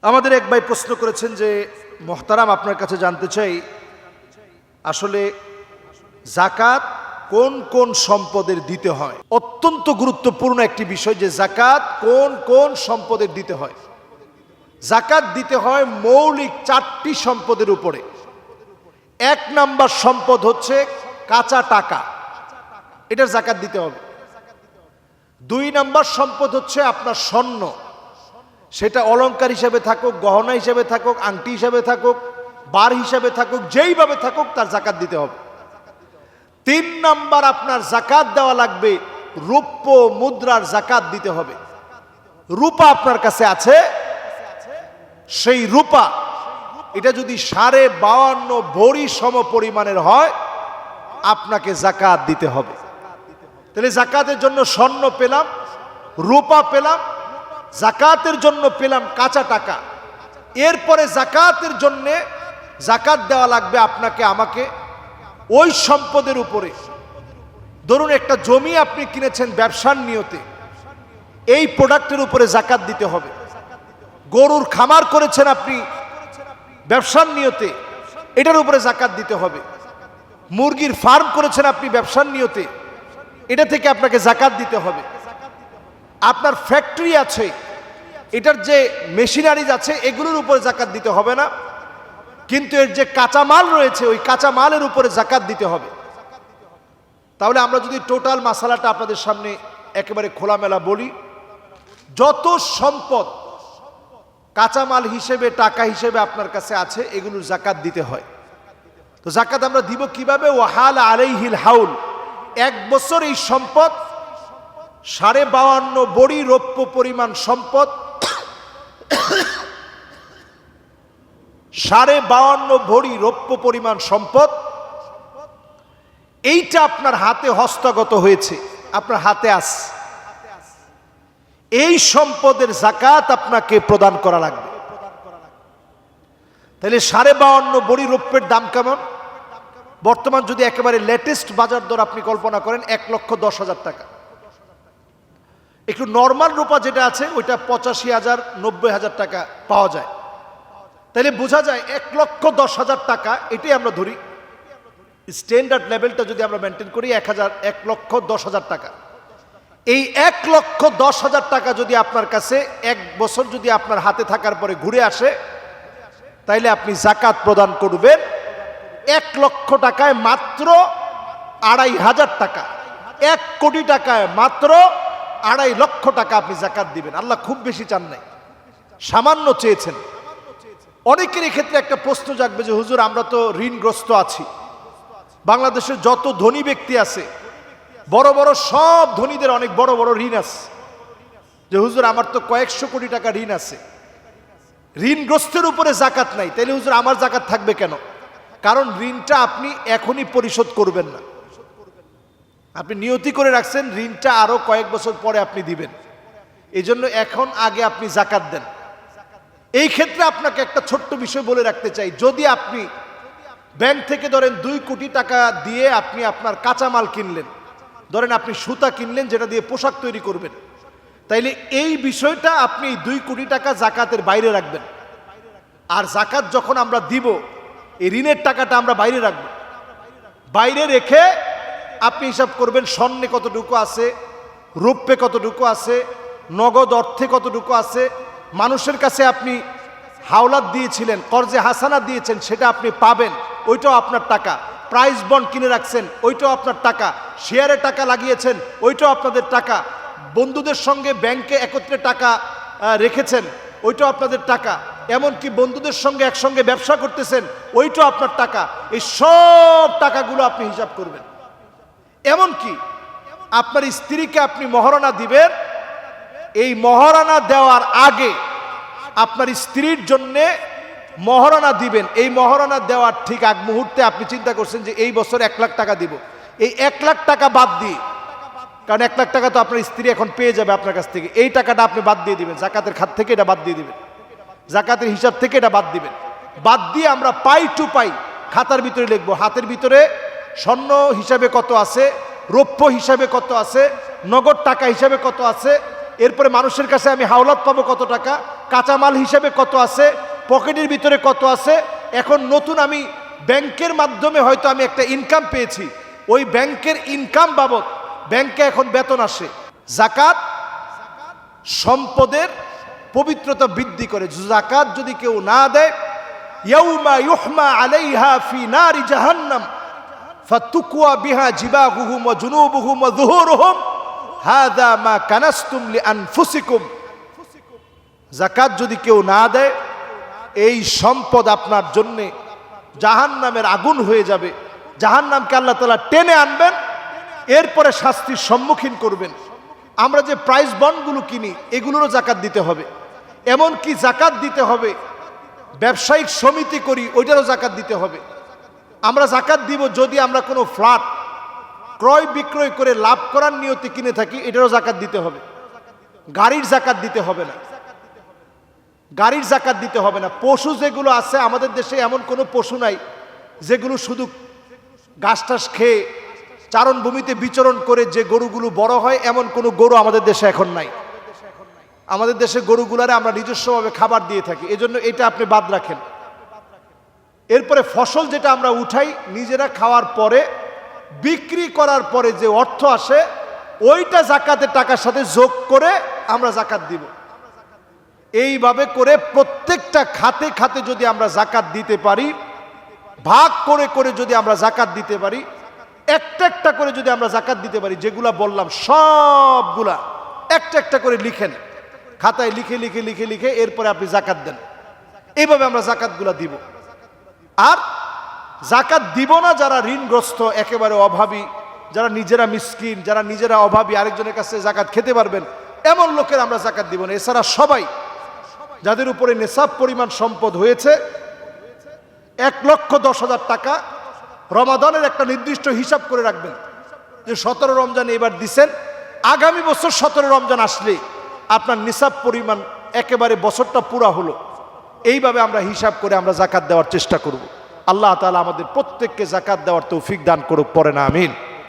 আমাদের এক ভাই প্রশ্ন করেছেন যে মোহতারাম আপনার কাছে জানতে চাই আসলে যাকাত কোন কোন সম্পদের দিতে হয়। অত্যন্ত গুরুত্বপূর্ণ একটি বিষয় যে যাকাত কোন কোন সম্পদের দিতে হয়। যাকাত দিতে হয় মৌলিক 4টি সম্পদের উপরে। 1 নাম্বার সম্পদ হচ্ছে কাঁচা টাকা, এটার যাকাত দিতে হবে। 2 নাম্বার সম্পদ হচ্ছে আপনার স্বর্ণ, সেটা অলংকার হিসেবে থাকুক, গহনা হিসেবে থাকুক, আংটি হিসেবে থাকুক, বার হিসেবে থাকুক, যেইভাবে থাকুক তার যাকাত দিতে হবে। 3 নাম্বার আপনার যাকাত দেওয়া লাগবে রূপ্য মুদ্রার যাকাত দিতে হবে। রূপা আপনার কাছে আছে, সেই রূপা এটা যদি 52.5 ভরি সম পরিমাণের হয় আপনাকে যাকাত দিতে হবে। তাহলে যাকাতের জন্য স্বর্ণ পেলাম, রূপা পেলাম, যাকাতের জন্য পেলাম কাঁচা টাকা। এরপরে যাকাতের জন্যে যাকাত দেওয়া লাগবে আপনাকে আমাকে ওই সম্পদের উপরে। ধরুন একটা জমি আপনি কিনেছেন ব্যবসার নিয়তে, এই প্রোডাক্টের উপরে যাকাত দিতে হবে। গরুর খামার করেছেন আপনি ব্যবসার নিয়তে, এটার উপরে যাকাত দিতে হবে। মুরগির ফার্ম করেছেন আপনি ব্যবসার নিয়তে, এটা থেকে আপনাকে যাকাত দিতে হবে। আপনার ফ্যাক্টরি আছে, এটার যে মেশিনারিজ আছে এগুলোর উপরে যাকাত দিতে হবে না, কিন্তু এর যে কাঁচামাল রয়েছে ওই কাঁচামালের উপরে যাকাত দিতে হবে। তাহলে আমরা যদি টোটাল মাসালাটা আপনাদের সামনে একেবারে খোলামেলা বলি, যত সম্পদ কাঁচামাল হিসেবে টাকা হিসেবে আপনার কাছে আছে এগুলোর যাকাত দিতে হয়। তো যাকাত আমরা দিব কিভাবে? ওয়াহাল আলাইহিল হাউল, 1 বছর এই সম্পদ 52.5 ভরি রৌপ্য পরিমাণ সম্পদ, 52.5 ভরি রৌপ্য পরিমাণ সম্পদ, এইটা আপনার হাতে হস্তগত হয়েছে, আপনার হাতে আছে, এই সম্পদের যাকাত আপনাকে প্রদান করা লাগবে। তাহলে 52.5 ভরি রৌপ্যের দাম কেমন? বর্তমান যদি একেবারে লেটেস্ট বাজার দর আপনি কল্পনা করেন 1,10,000 টাকা। একটু নর্মাল রূপা যেটা আছে ওইটা 85,000 90,000 টাকা পাওয়া যায়। তাহলে বোঝা যায় 1,10,000 টাকা, এটাই আমরা ধরি স্ট্যান্ডার্ড লেভেলটা যদি আমরা মেনটেন করি 1,10,000 টাকা। এই 1,10,000 টাকা যদি আপনার কাছে 1 বছর যদি আপনার হাতে থাকার পরে ঘুরে আসে, তাইলে আপনি যাকাত প্রদান করবেন 1 লক্ষ টাকায় মাত্র 2,500 টাকা। 1 কোটি টাকায় মাত্র 2.5 লক্ষ টাকা আপনি যাকাত দিবেন। আল্লাহ খুব বেশি চান নাই, সামান্য চেয়েছেন। অনেকের ক্ষেত্রে একটা প্রশ্ন জাগবে যে হুজুর আমরা তো ঋণগ্রস্ত আছি, বাংলাদেশের যত ধনী ব্যক্তি আছে বড় বড় সব ধনীদের অনেক বড় বড় ঋণ আছে, যে হুজুর আমার তো কয়েকশো কোটি টাকা ঋণ আছে, ঋণগ্রস্তের উপরে যাকাত নাই, তাইলে হুজুর আমার যাকাত থাকবে কেন? কারণ ঋণটা আপনি এখনই পরিশোধ করবেন না, আপনি নিয়তি করে রাখছেন ঋণটা আরো কয়েক বছর পরে আপনি দিবেন, এই জন্য এখন আগে আপনি যাকাত দেন। এই ক্ষেত্রে আপনাকে একটা ছোট্ট বিষয় বলে রাখতে চাই, যদি আপনি ব্যাংক থেকে ধরেন 2 কোটি টাকা দিয়ে আপনি আপনার কাঁচামাল কিনলেন, ধরেন আপনি সুতা কিনলেন যেটা দিয়ে পোশাক তৈরি করবেন, তাইলে এই বিষয়টা আপনি 2 কোটি টাকা যাকাতের বাইরে রাখবেন। আর যাকাত যখন আমরা দিব এই ঋণের টাকাটা আমরা বাইরে রাখব, বাইরে রেখে আপনি হিসাব করবেন স্বর্ণে কতটুকু আছে, রৌপ্যে কতটুকু আছে, নগদ অর্থে কতটুকু আছে, মানুষের কাছে আপনি হাওলাত দিয়েছিলেন, কর্জে হাসানা দিয়েছেন, সেটা আপনি পাবেন, ওইটাও আপনার টাকা। প্রাইজ বন্ড কিনে রাখছেন, ওইটাও আপনার টাকা। শেয়ারে টাকা লাগিয়েছেন, ওইটাও আপনাদের টাকা। বন্ধুদের সঙ্গে ব্যাংকে একত্রে টাকা রেখেছেন, ওইটাও আপনাদের টাকা। এমনকি বন্ধুদের সঙ্গে একসঙ্গে ব্যবসা করতেছেন, ওইটাও আপনার টাকা। এই সব টাকাগুলো আপনি হিসাব করবেন। এমনকি আপনার স্ত্রীকে আপনি মহারণা দিবেন, এই মহারণা দেওয়ার আগে আপনার স্ত্রীর জন্যে মহারণা দিবেন, এই মহারণা দেওয়ার ঠিক আগ মুহূর্তে আপনি চিন্তা করছেন যে এই বছর 1 লাখ টাকা দিব, এই 1 লাখ টাকা বাদ দিয়ে, কারণ 1 লাখ টাকা তো আপনার স্ত্রী এখন পেয়ে যাবে আপনার কাছ থেকে, এই টাকাটা আপনি বাদ দিয়ে দিবেন, যাকাতের খাত থেকে এটা বাদ দিয়ে দিবেন, যাকাতের হিসাব থেকে এটা বাদ দিবেন। বাদ দিয়ে আমরা পাই টু পাই খাতার ভিতরে লিখবো, হাতের ভিতরে স্বর্ণ হিসাবে কত আছে, রৌপ্য হিসাবে কত আছে, নগদ টাকা হিসাবে কত আছে, এরপরে মানুষের কাছে আমি হাওলাত পাবো কত টাকা, কাঁচামাল হিসেবে কত আছে, পকেটের ভিতরে কত আছে। এখন নতুন আমি ব্যাংকের মাধ্যমে হয়তো আমি একটা ইনকাম পেয়েছি, ওই ব্যাংকের ইনকাম বাবদ ব্যাংকে এখন বেতন আসে। যাকাত সম্পদের পবিত্রতা বৃদ্ধি করে। যাকাত যদি কেউ না দেয়, ইয়াউমা ইউহমা আলাইহা ফি নারি জাহান্নাম ফাতুকওয়া বিহা জিবাহুহুম ওয়া জুনুবুহুম ওয়া যুহুরুহুম হাযা মা কানাসতুম লিআনফুসিকুম। যাকাত যদি কেউ না দেয়, এই সম্পদ আপনার জন্য জাহান্নামের আগুন হয়ে যাবে। জাহান্নামকে আল্লাহ তাআলা টেনে আনবেন, এরপরে শাস্তির সম্মুখীন করবেন। আমরা যে প্রাইজ বন্ডগুলো কিনি, এগুলোরও যাকাত দিতে হবে। এমন কি যাকাত দিতে হবে, ব্যবসায়িক সমিতি করি, ওইটারও যাকাত দিতে হবে। আমরা যাকাত দিব যদি আমরা কোনো ফ্ল্যাট ক্রয় বিক্রয় করে লাভ করার নিয়তে কিনে থাকি, এটারও যাকাত দিতে হবে। গাড়ির যাকাত দিতে হবে না, গাড়ির যাকাত দিতে হবে না। পশু যেগুলো আছে আমাদের দেশে, এমন কোনো পশু নাই যেগুলো শুধু ঘাস টাস খেয়ে চারণভূমিতে বিচরণ করে যে গরুগুলো বড় হয়, এমন কোনো গরু আমাদের দেশে এখন নাই। আমাদের দেশে গরুগুলারে আমরা নিজস্বভাবে খাবার দিয়ে থাকি, এজন্য এটা আপনি বাদ রাখেন। এরপরে ফসল যেটা আমরা উঠাই নিজেরা খাওয়ার পরে, বিক্রি করার পরে যে অর্থ আসে, ওইটা যাকাতের টাকার সাথে যোগ করে আমরা যাকাত দিব। এইভাবে করে প্রত্যেকটা খাতে খাতে যদি আমরা যাকাত দিতে পারি, ভাগ করে করে যদি আমরা যাকাত দিতে পারি, একটা একটা করে যদি আমরা যাকাত দিতে পারি, যেগুলা বললাম সবগুলা একটা একটা করে লিখেন, খাতায় লিখে লিখে লিখে লিখে এরপরে আপনি যাকাত দেন। এইভাবে আমরা যাকাতগুলা দিব। আর যাকাত দিব না যারা ঋণগ্রস্ত, একেবারে অভাবী, যারা নিজেরা মিসকিন, যারা নিজেরা অভাবী, আরেকজনের কাছে যাকাত খেতে পারবেন, এমন লোকের আমরা যাকাত দিব না। এছাড়া সবাই যাদের উপরে নেশাব পরিমাণ সম্পদ হয়েছে, 1,10,000 টাকা রমাদানের একটা নির্দিষ্ট হিসাব করে রাখবেন যে 17 রমজান এবার দিছেন, আগামী বছর 17 রমজান আসলে আপনার নিসাব পরিমাণ একেবারে বছরটা পুরা হলো। এইভাবে আমরা হিসাব করে আমরা যাকাত দেওয়ার চেষ্টা করব। আল্লাহ তাআলা আমাদের প্রত্যেককে যাকাত দেওয়ার তৌফিক দান করুক, পড়ে না আমিন।